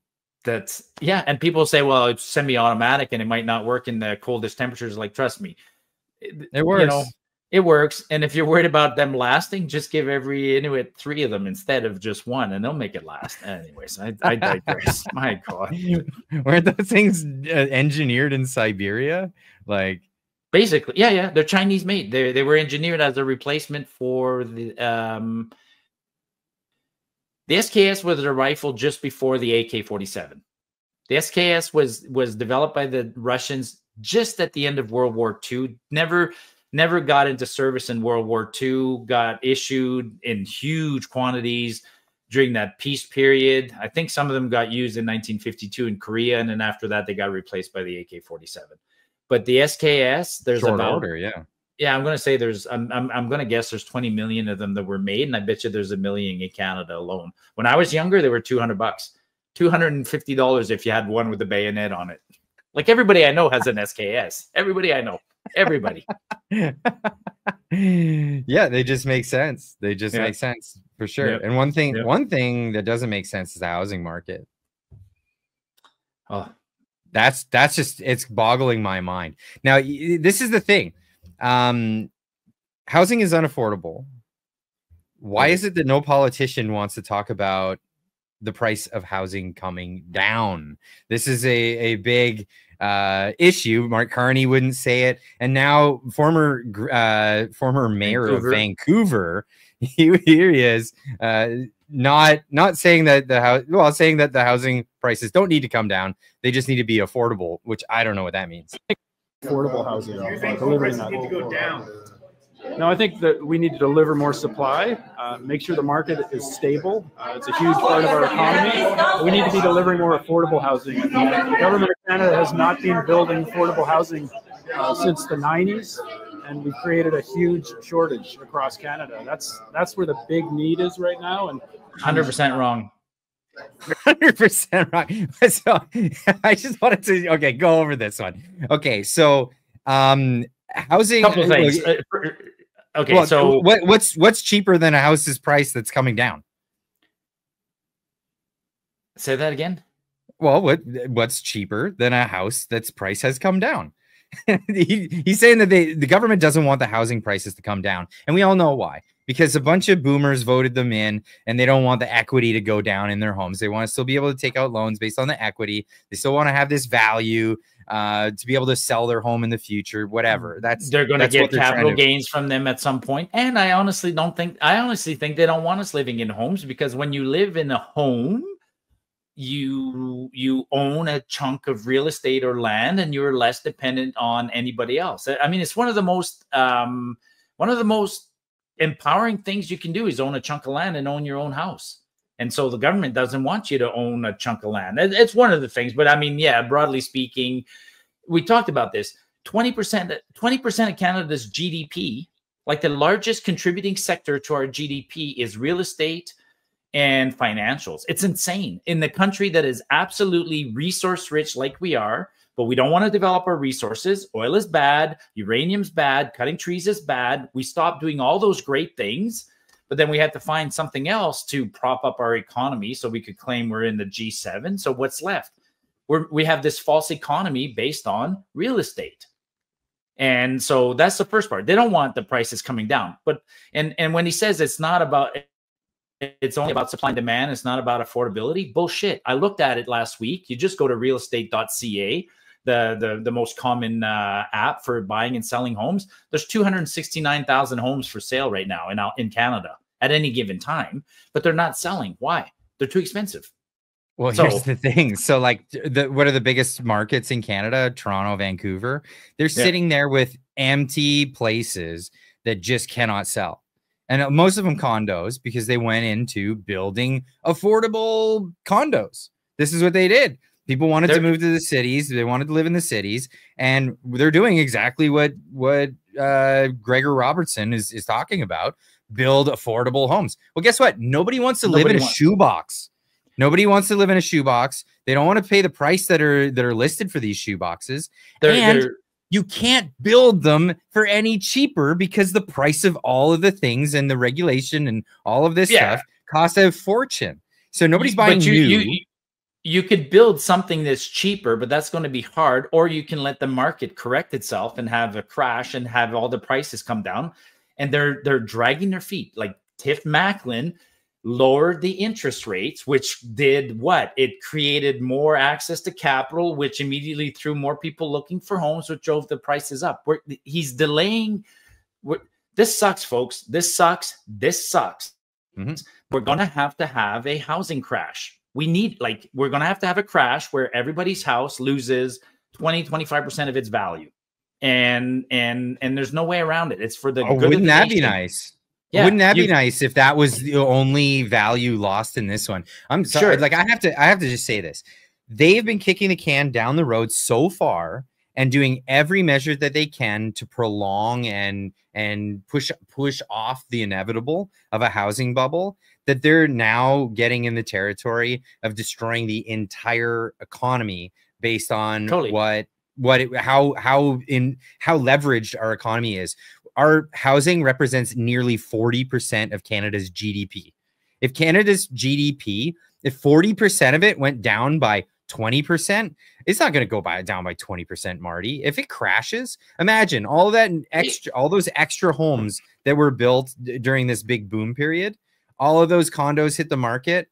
That's, yeah. And people say, well, it's semi-automatic and it might not work in the coldest temperatures. Like, trust me, it works. You know, it works. And if you're worried about them lasting, just give every Inuit 3 of them instead of just 1, and they'll make it last. Anyways, I digress. My God. Weren't those things engineered in Siberia? Like, basically, yeah. They're Chinese made. They were engineered as a replacement for the SKS was a rifle just before the AK-47. The SKS was developed by the Russians just at the end of World War II. Never got into service in World War II. Got issued in huge quantities during that peace period. I think some of them got used in 1952 in Korea, and then after that they got replaced by the AK-47. But the SKS, there's short about order, yeah. Yeah, I'm going to say I'm going to guess there's 20 million of them that were made, and I bet you there's a million in Canada alone. When I was younger, they were $200, $250 if you had one with a bayonet on it. Like, everybody I know has an SKS. Everybody I know, everybody. Yeah, they just make sense. They just make sense for sure. Yep. And one thing that doesn't make sense is the housing market. Oh, that's just, it's boggling my mind. Now, this is the thing. Housing is unaffordable. Why is it that no politician wants to talk about the price of housing coming down? This is a big issue. Mark Carney wouldn't say it, and now former mayor of Vancouver, here he is, not saying that saying that the housing prices don't need to come down. They just need to be affordable, which I don't know what that means. Affordable housing, delivering that. Need to go down. No, I think that we need to deliver more supply, make sure the market is stable. It's a huge part of our economy. We need to be delivering more affordable housing. The government of Canada has not been building affordable housing since the 90s, and we've created a huge shortage across Canada. That's where the big need is right now. And 100% wrong. 100% wrong. So I just wanted to go over this one. Okay, so housing. Couple things. Okay, well, so what's cheaper than a house's price that's coming down? Say that again. Well, what's cheaper than a house that's price has come down? He's saying that the government doesn't want the housing prices to come down, and we all know why. Because a bunch of boomers voted them in, and they don't want the equity to go down in their homes. They want to still be able to take out loans based on the equity. They still want to have this value to be able to sell their home in the future, whatever. They're going to get capital gains from them at some point. And I honestly think they don't want us living in homes, because when you live in a home, you own a chunk of real estate or land, and you're less dependent on anybody else. I mean, it's one of the most empowering things you can do is own a chunk of land and own your own house. And so the government doesn't want you to own a chunk of land. It's one of the things, but I mean, yeah, broadly speaking, we talked about this. 20% of Canada's GDP, like the largest contributing sector to our GDP, is real estate and financials. It's insane. In the country that is absolutely resource rich like we are, but we don't want to develop our resources. Oil is bad. Uranium's bad. Cutting trees is bad. We stopped doing all those great things, but then we had to find something else to prop up our economy so we could claim we're in the G7. So what's left? We have this false economy based on real estate. And so that's the first part. They don't want the prices coming down. But and when he says it's not about it's only about supply and demand. It's not about affordability. Bullshit. I looked at it last week. You just go to realestate.ca, the most common app for buying and selling homes. There's 269,000 homes for sale right now in Canada at any given time, but they're not selling. Why? They're too expensive. Well, here's the thing. So like what are the biggest markets in Canada? Toronto, Vancouver. They're sitting there with empty places that just cannot sell. And most of them condos, because they went into building affordable condos. This is what they did. People wanted to move to the cities. They wanted to live in the cities. And they're doing exactly what Gregor Robertson is talking about. Build affordable homes. Well, guess what? Nobody wants to live in a shoebox. Nobody wants to live in a shoebox. They don't want to pay the price that are listed for these shoeboxes. You can't build them for any cheaper because the price of all of the things and the regulation and all of this stuff costs a fortune. So nobody's buying new. You could build something that's cheaper, but that's going to be hard. Or you can let the market correct itself and have a crash and have all the prices come down. And they're dragging their feet. Like Tiff Macklin lowered the interest rates, which did what? It created more access to capital, which immediately threw more people looking for homes, which drove the prices up. He's delaying. This sucks, folks. This sucks. This sucks. Mm-hmm. We're going to have a housing crash. We're going to have a crash where everybody's house loses 20-25% of its value. And there's no way around it. It's for the good of the wouldn't that nation. Be nice? Yeah, wouldn't that be nice if that was the only value lost in this one? I'm sorry. Like I have to just say this. They've been kicking the can down the road so far and doing every measure that they can to prolong and push off the inevitable of a housing bubble, that they're now getting in the territory of destroying the entire economy based on how leveraged our economy is. Our housing represents nearly 40% of Canada's GDP. If Canada's GDP, if 40% of it went down by 20%, it's not going to go down by 20%, Marty. If it crashes, imagine all those extra homes that were built during this big boom period. All of those condos hit the market.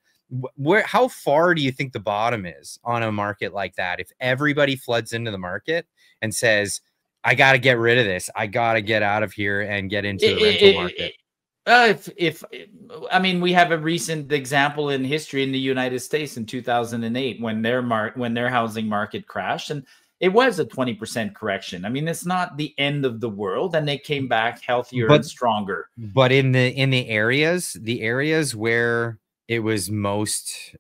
How far do you think the bottom is on a market like that? If everybody floods into the market and says, I got to get rid of this. I got to get out of here and get into the rental market. We have a recent example in history in the United States in 2008 when their housing market crashed, and it was a 20% correction. I mean, it's not the end of the world, and they came back healthier and stronger. But in the areas where it was most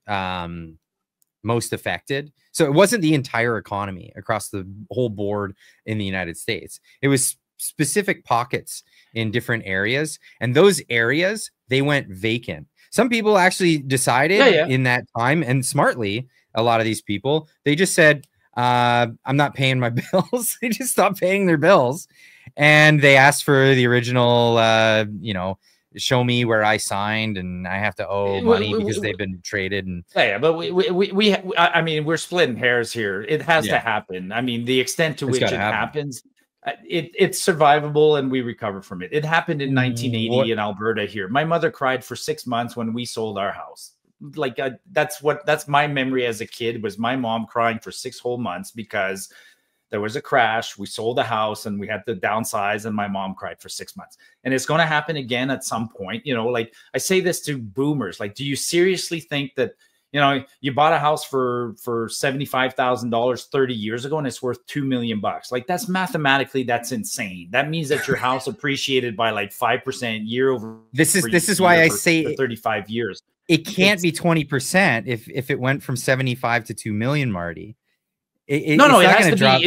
affected. So it wasn't the entire economy across the whole board in the United States. It was specific pockets in different areas. And those areas, they went vacant. Some people actually decided in that time, and smartly, a lot of these people, they just said, I'm not paying my bills. They just stopped paying their bills. And they asked for the original, show me where I signed and I have to owe money because they've been traded. And but we're splitting hairs here. It has to happen. I mean, the extent to which it happens, it's survivable and we recover from it. It happened in 1980 in Alberta here. My mother cried for 6 months when we sold our house. That's my memory as a kid, was my mom crying for 6 whole months because there was a crash. We sold the house and we had to downsize, and my mom cried for 6 months. And it's going to happen again at some point. I say this to boomers, do you seriously think that, you bought a house for $75,000 30 years ago and it's worth $2 million? That's mathematically, that's insane. That means that your house appreciated by 5% year over. This is why I say 35 years. It can't be 20% if it went from 75 to 2 million, Marty. It has to drop.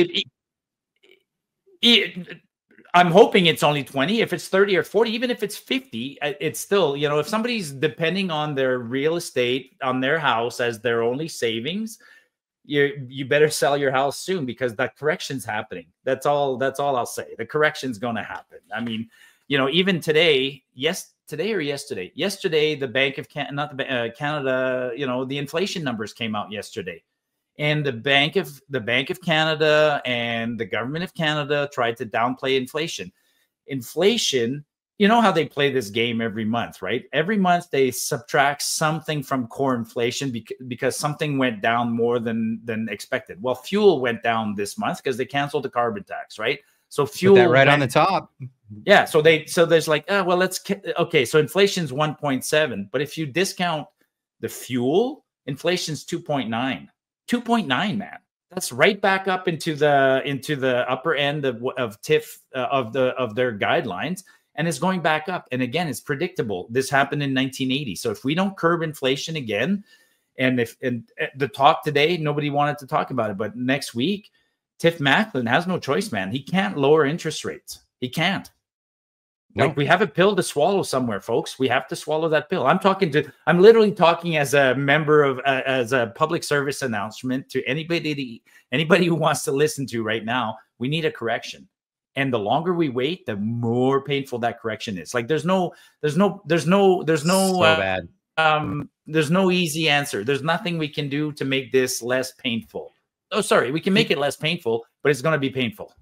I'm hoping it's only 20. If it's 30 or 40, even if it's 50, it's still, if somebody's depending on their real estate, on their house as their only savings, you better sell your house soon, because that correction's happening. That's all I'll say. The correction's going to happen. I mean, even today, yesterday, the Bank of Canada, the inflation numbers came out yesterday. And the Bank of Canada and the government of Canada tried to downplay inflation. Inflation you know how they play this game every month, right? Every month they subtract something from core inflation because something went down more than expected. Well, fuel went down this month because they canceled the carbon tax, right? So fuel put that right on the top. Yeah. So there's like, oh, well, okay. So inflation's 1.7, but if you discount the fuel, inflation's 2.9. 2.9, man. That's right back up into the upper end of TIF of their guidelines, and it's going back up. And again, it's predictable. This happened in 1980. So if we don't curb inflation again, and the talk today, nobody wanted to talk about it, but next week, Tiff Macklin has no choice, man. He can't lower interest rates. He can't. No. Like, we have a pill to swallow somewhere, folks. We have to swallow that pill. I'm literally talking as a member of, as a public service announcement to anybody who wants to listen to right now. We need a correction. And the longer we wait, the more painful that correction is. Like, there's no So bad. there's no easy answer. There's nothing we can do to make this less painful. Oh, sorry. We can make it less painful, but it's going to be painful.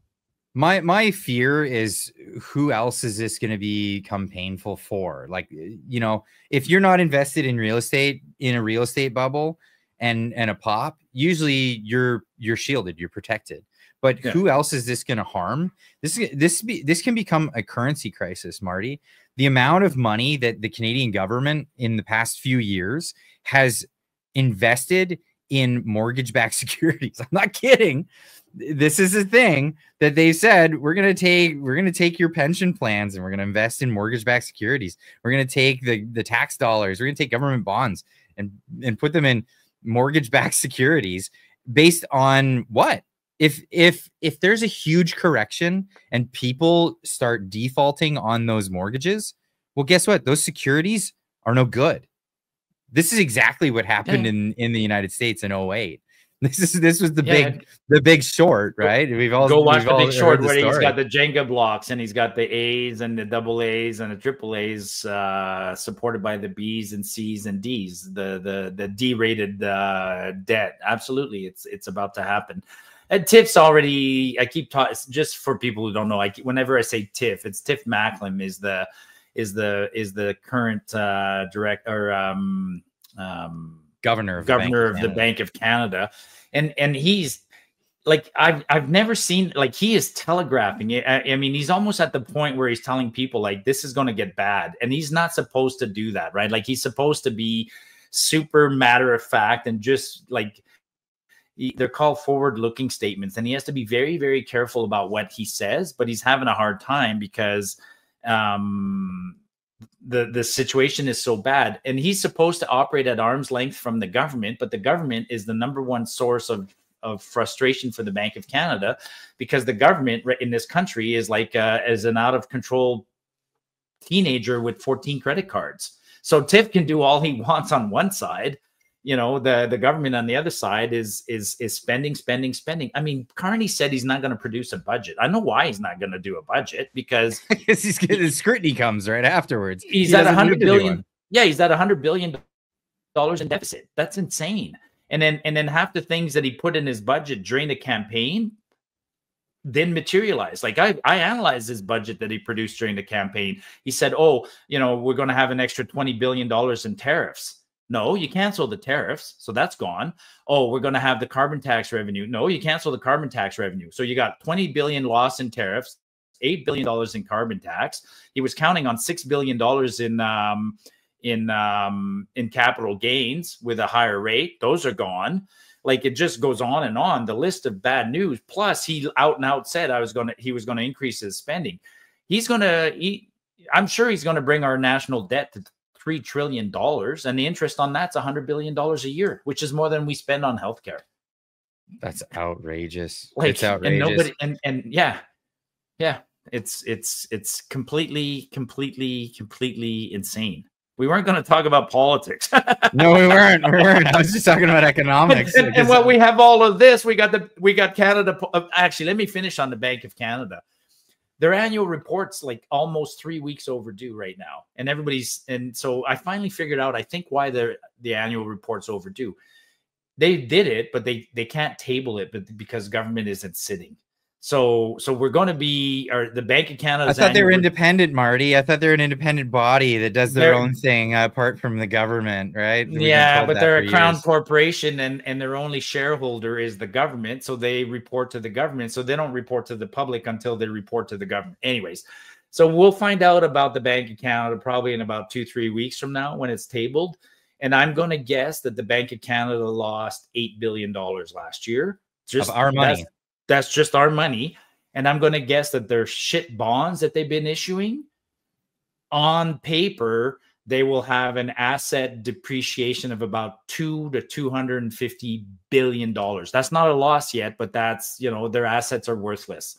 My fear is, who else is this going to become painful for? Like, you know, if you're not invested in real estate, in a real estate bubble and a pop, usually you're shielded, you're protected. But who else is this going to harm? This can become a currency crisis, Marty. The amount of money that the Canadian government in the past few years has invested in mortgage-backed securities. I'm not kidding. This is a thing that they said, we're going to take your pension plans and we're going to invest in mortgage-backed securities. We're going to take the tax dollars. We're going to take government bonds and put them in mortgage-backed securities based on what? If there's a huge correction and people start defaulting on those mortgages, well, guess what? Those securities are no good. This is exactly what happened in the United States in 2008. This was the Big Short, right? We've all watch The Big Short, where story. he's got the Jenga blocks and he's got the A's and the double A's and the triple A's supported by the B's and C's and D's, the D-rated debt. Absolutely, it's about to happen. And TIFF's already. I keep talking, just for people who don't know. Whenever I say TIFF, it's Tiff Macklin is the current governor of the Bank of Canada, and he's like, I've never seen, like, he is telegraphing it. I mean, he's almost at the point where he's telling people, like, this is going to get bad, and he's not supposed to do that, right? Like, he's supposed to be super matter of fact and just like, they're called forward-looking statements, and he has to be very, very careful about what he says. But he's having a hard time because the situation is so bad, and he's supposed to operate at arm's length from the government, but the government is the #1 source of frustration for the Bank of Canada, because the government in this country is like as an out of control teenager with 14 credit cards. So Tiff can do all he wants on one side. You know, the government on the other side is spending. I mean, Carney said he's not going to produce a budget. I know why he's not going to do a budget, because the scrutiny comes right afterwards. He's at $100 billion. Yeah, he's at $100 billion in deficit. That's insane. And then half the things that he put in his budget during the campaign didn't materialize. Like, I analyzed his budget that he produced during the campaign. He said, oh, you know, we're going to have an extra $20 billion in tariffs. No, you cancel the tariffs, so that's gone. Oh, we're going to have the carbon tax revenue. No, you cancel the carbon tax revenue. So you got $20 billion loss in tariffs, $8 billion in carbon tax. He was counting on $6 billion in capital gains with a higher rate. Those are gone. Like, it just goes on and on. The list of bad news. Plus, he out and out said he was going to increase his spending. I'm sure he's going to bring our national debt to $3 trillion, and the interest on that's $100 billion a year, which is more than we spend on healthcare. That's outrageous. Like, it's outrageous. And it's completely insane. We weren't going to talk about politics. No, we weren't. I was just talking about economics. And what we have all of this, we got Canada. Actually, let me finish on the Bank of Canada. Their annual report's like almost 3 weeks overdue right now. And so I finally figured out, I think, why the annual report's overdue. They did it, but they can't table it because government isn't sitting. So we're going to be, or the Bank of Canada. I thought they were independent, Marty. I thought they're an independent body that does their own thing apart from the government, right? Yeah, but they're a crown corporation, and their only shareholder is the government. So they report to the government. So they don't report to the public until they report to the government. Anyways, so we'll find out about the Bank of Canada probably in about 2-3 weeks from now when it's tabled. And I'm going to guess that the Bank of Canada lost $8 billion last year. Just of our money. That's just our money. And I'm going to guess that their shit bonds that they've been issuing, on paper, they will have an asset depreciation of about $200 to $250 billion. That's not a loss yet, but that's, their assets are worthless.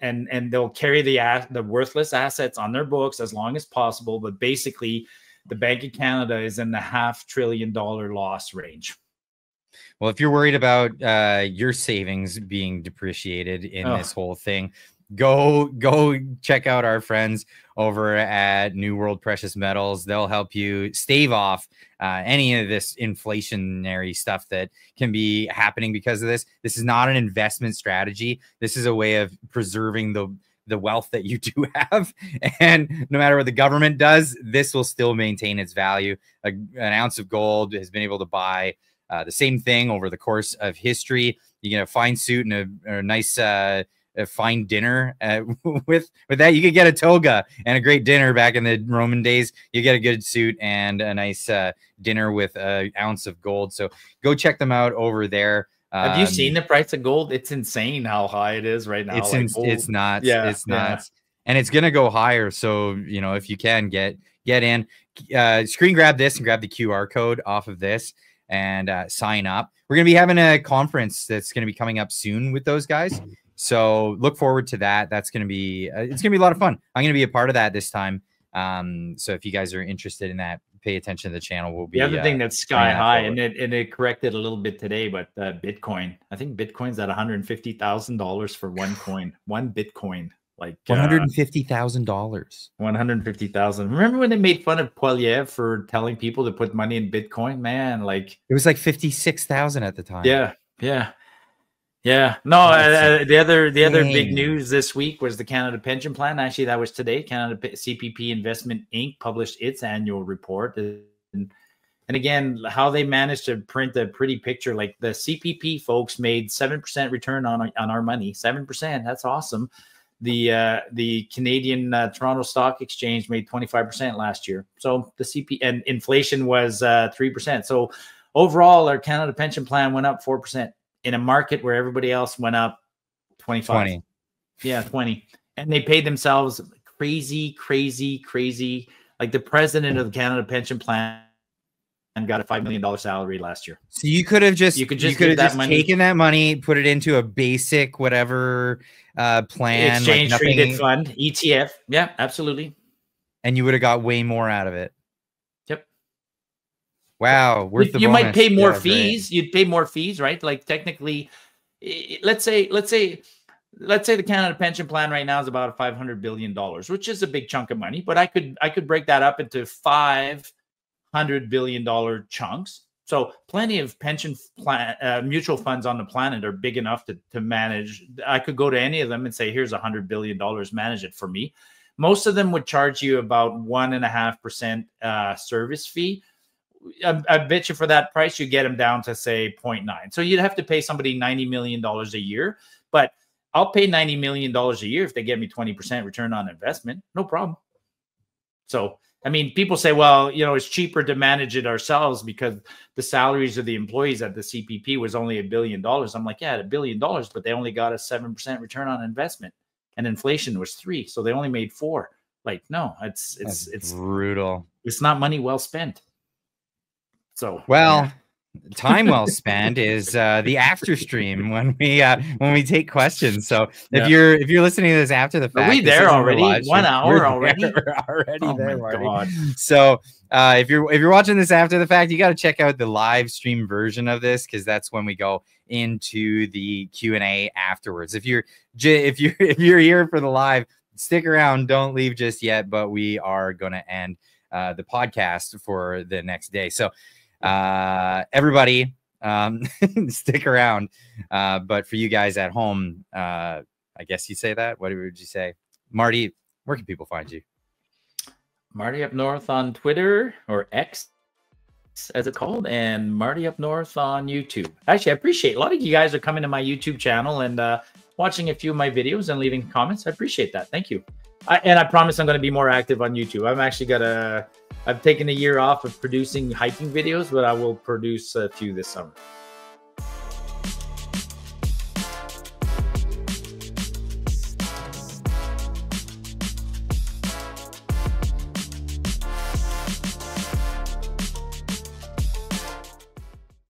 And they'll carry the worthless assets on their books as long as possible. But basically, the Bank of Canada is in the $500 billion loss range. Well, if you're worried about your savings being depreciated in this whole thing, go check out our friends over at New World Precious Metals. They'll help you stave off any of this inflationary stuff that can be happening because of this. This is not an investment strategy. This is a way of preserving the wealth that you do have. And no matter what the government does, this will still maintain its value. An ounce of gold has been able to buy the same thing over the course of history. You get a fine suit and a nice a fine dinner with that. You could get a toga and a great dinner back in the Roman days. You get a good suit and a nice dinner with an ounce of gold. So go check them out over there. Have you seen the price of gold? It's insane how high it is right now. It's nuts. Yeah, it's nuts. And it's going to go higher. So, if you can get in, screen grab this and grab the QR code off of this and sign up. We're going to be having a conference that's going to be coming up soon with those guys. So look forward to that. That's going to be, it's going to be a lot of fun. I'm going to be a part of that this time. So if you guys are interested in that, pay attention to the channel. We'll be the other thing that's sky high, and it corrected a little bit today, but Bitcoin, I think Bitcoin's at $150,000 for one coin, one Bitcoin. Like $150,000. 150,000. Remember when they made fun of Pugliese for telling people to put money in Bitcoin? Man, like it was like 56,000 at the time. Yeah. No, the other big news this week was the Canada Pension Plan. Actually, that was today. Canada CPP Investment Inc. published its annual report, and again, how they managed to print a pretty picture. Like the CPP folks made 7% return on our money. 7%. That's awesome. The Canadian Toronto Stock Exchange made 25% last year. So the CP and inflation was 3%. So overall, our Canada Pension Plan went up 4% in a market where everybody else went up 25. 20. Yeah, 20. And they paid themselves crazy. Like the president of the Canada Pension Plan got a $5 million salary last year. So you could have just taken that money, put it into a basic whatever plan, exchange traded fund, ETF. Yeah, absolutely. And you would have got way more out of it. Yep. Wow, worth the you bonus. Might pay more fees. Right. You'd pay more fees, right? Like technically, let's say the Canada Pension Plan right now is about $500 billion, which is a big chunk of money. But I could break that up into $500 billion chunks. So plenty of pension plan mutual funds on the planet are big enough to manage. I could go to any of them and say, here's $100 billion, manage it for me. Most of them would charge you about 1.5% service fee. I bet you for that price, you get them down to say 0.9. So you'd have to pay somebody $90 million a year, but I'll pay $90 million a year if they get me 20% return on investment. No problem. So, I mean, people say, well, it's cheaper to manage it ourselves because the salaries of the employees at the CPP was only $1 billion. I'm like, yeah, $1 billion, but they only got a 7% return on investment and inflation was 3%. So they only made 4%. Like, no, it's brutal. It's not money well spent. So, well, time well spent is the after stream when we take questions. So if you're listening to this after the fact, are we there already? 1 hour already? Oh there, my God. So if you're watching this after the fact, you got to check out the live stream version of this because that's when we go into the Q&A afterwards. If you're here for the live, stick around, don't leave just yet, but we are going to end the podcast for the next day. So everybody stick around, but for you guys at home, I guess you say that. What would you say? Marty, where can people find you? Marty Up North on Twitter, or X as it's called, and Marty Up North on YouTube. Actually, I appreciate a lot of you guys are coming to my YouTube channel and watching a few of my videos and leaving comments. I appreciate that. Thank you. And I promise I'm going to be more active on YouTube. I've taken a year off of producing hiking videos, but I will produce a few this summer.